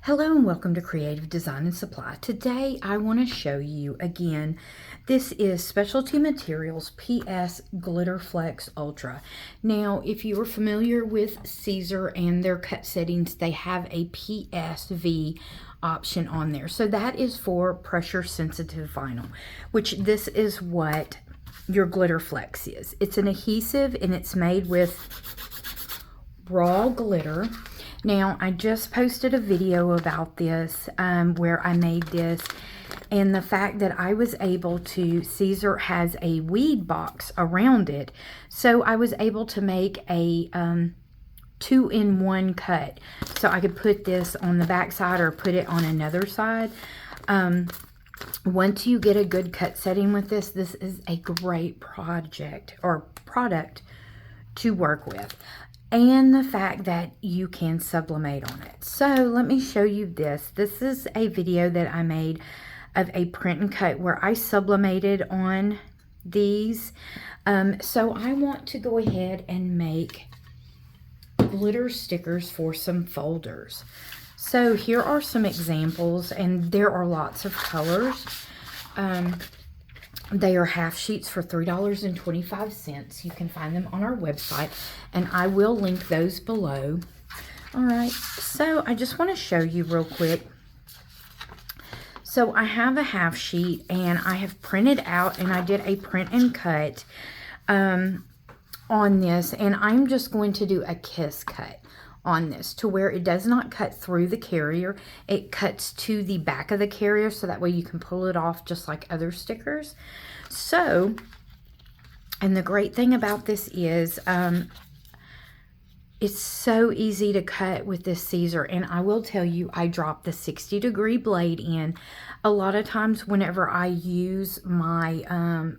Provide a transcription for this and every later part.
Hello and welcome to Creative Design and Supply. Today I want to show you again, this is Specialty Materials PS GlitterFlex Ultra. Now if you are familiar with Caesar and their cut settings, they have a PSV option on there. So that is for pressure sensitive vinyl, which this is what your GlitterFlex is. It's an adhesive and it's made with raw glitter. Now, I just posted a video about this where I made this, and the fact that I was able to, Caesar has a weed box around it, so I was able to make a 2-in-1 cut. So I could put this on the back side or put it on another side. Once you get a good cut setting with this, this is a great project or product to work with. And the fact that you can sublimate on it. So let me show you this. This is a video that I made of a print and cut where I sublimated on these. So I want to go ahead and make glitter stickers for some folders. So here are some examples, and there are lots of colors. They are half sheets for $3.25. You can find them on our website, and I will link those below. All right, so I just want to show you real quick. So I have a half sheet, and I have printed out, and I did a print and cut on this, and I'm just going to do a kiss cut on this to where it does not cut through the carrier. It cuts to the back of the carrier, so that way you can pull it off just like other stickers. So, and the great thing about this is it's so easy to cut with this Caesar, and I will tell you, I dropped the 60-degree blade in. A lot of times whenever I use my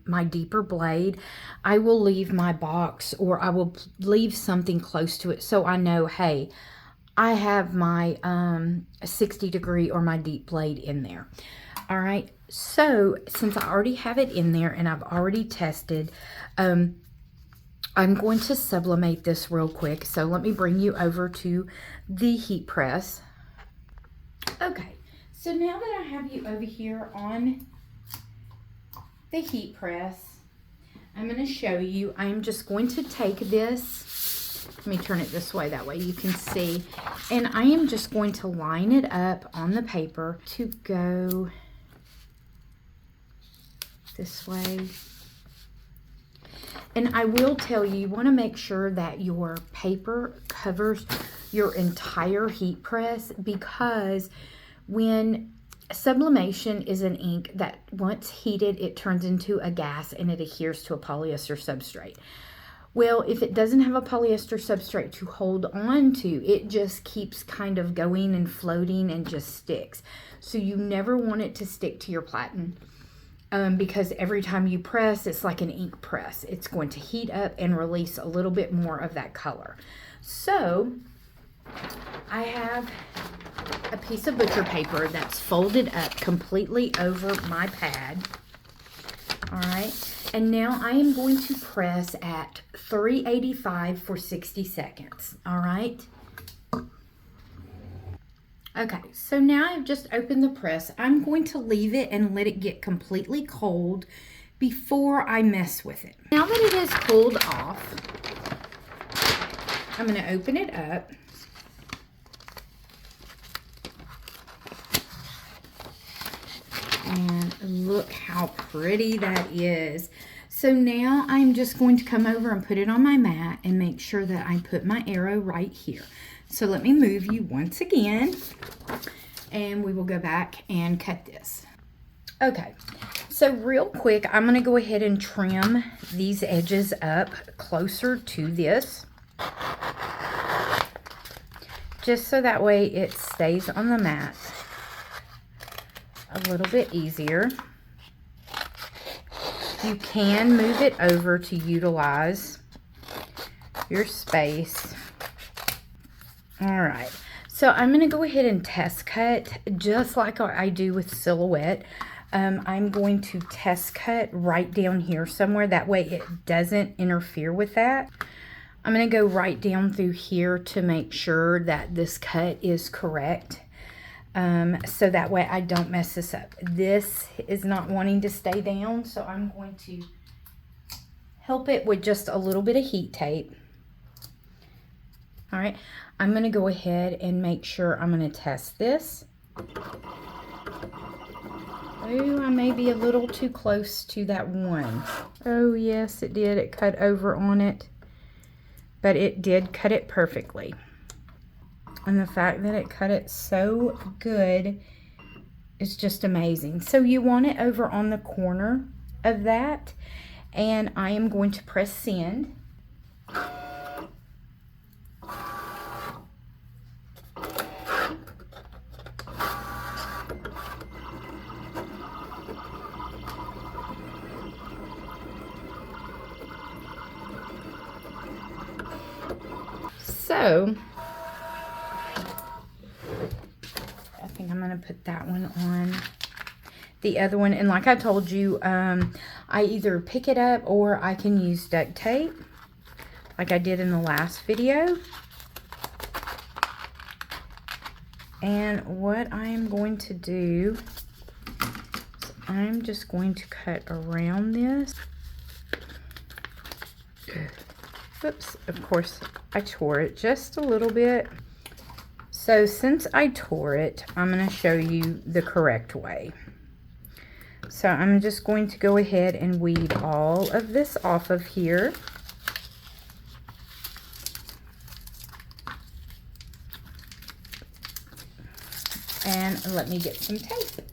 my deeper blade, I will leave my box, or I will leave something close to it so I know, hey, I have my 60-degree or my deep blade in there. All right, so since I already have it in there and I've already tested, I'm going to sublimate this real quick. So let me bring you over to the heat press. Okay, so now that I have you over here on the heat press, I'm going to show you, I'm just going to take this, let me turn it this way, that way you can see, and I am just going to line it up on the paper to go this way. And I will tell you, you want to make sure that your paper covers your entire heat press, because when sublimation is an ink that once heated, it turns into a gas and it adheres to a polyester substrate. Well, if it doesn't have a polyester substrate to hold on to, it just keeps kind of going and floating and just sticks. So you never want it to stick to your platen. Because every time you press, it's like an ink press. It's going to heat up and release a little bit more of that color. So I have a piece of butcher paper that's folded up completely over my pad. All right, and now I am going to press at 385 for 60 seconds. All right. Okay, so now I've just opened the press. I'm going to leave it and let it get completely cold before I mess with it. Now that it has cooled off, I'm going to open it up. And look how pretty that is. So now I'm just going to come over and put it on my mat and make sure that I put my arrow right here. So let me move you once again, and we will go back and cut this. Okay, so real quick, I'm going to go ahead and trim these edges up closer to this, just so that way it stays on the mat a little bit easier. You can move it over to utilize your space. All right, so I'm going to go ahead and test cut just like I do with silhouette. I'm going to test cut right down here somewhere. That way it doesn't interfere with that. I'm going to go right down through here to make sure that this cut is correct. so that way I don't mess this up. This is not wanting to stay down, so I'm going to help it with just a little bit of heat tape. All right, I'm going to go ahead and make sure I'm going to test this. Oh, I may be a little too close to that one. Oh, yes, it did. It cut over on it, but it did cut it perfectly. And the fact that it cut it so good is just amazing. So you want it over on the corner of that, and I am going to press send. So I think I'm going to put that one on the other one. And like I told you, I either pick it up or I can use duct tape like I did in the last video. And what I am going to do is I'm just going to cut around this. Oops, of course I tore it just a little bit. So since I tore it, I'm going to show you the correct way. So I'm just going to go ahead and weed all of this off of here. And let me get some tape.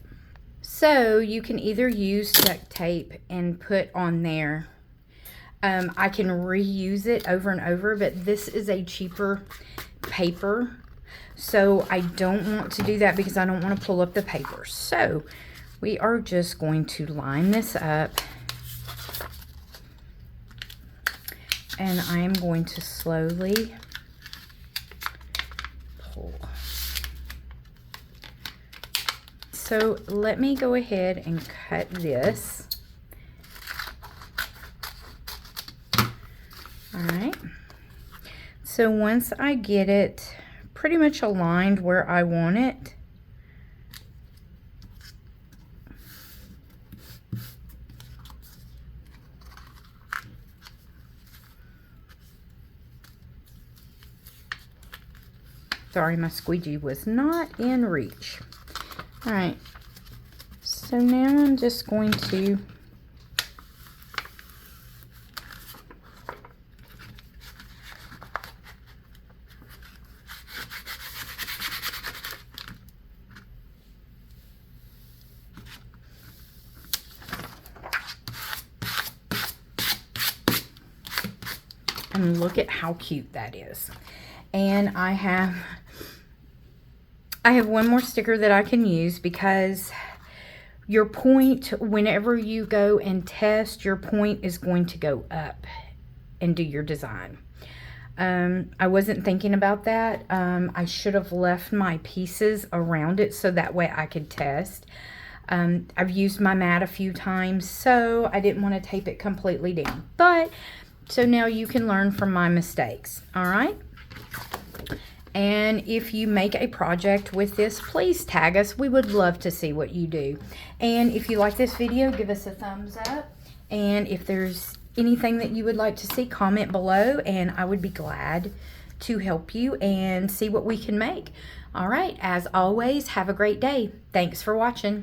So you can either use duct tape and put on there. I can reuse it over and over, but this is a cheaper paper. So I don't want to do that because I don't want to pull up the paper. So we are just going to line this up. And I am going to slowly pull. So let me go ahead and cut this. Alright, so once I get it pretty much aligned where I want it, sorry, my squeegee was not in reach. Alright, so now I'm just going to and look at how cute that is. And I have one more sticker that I can use because your point, whenever you go and test, your point is going to go up and do your design. I wasn't thinking about that. I should have left my pieces around it so that way I could test. I've used my mat a few times, so I didn't want to tape it completely down. But so now you can learn from my mistakes. All right. And if you make a project with this, please tag us. We would love to see what you do. And if you like this video, give us a thumbs up. And if there's anything that you would like to see, comment below, and I would be glad to help you and see what we can make. All right, as always, have a great day. Thanks for watching.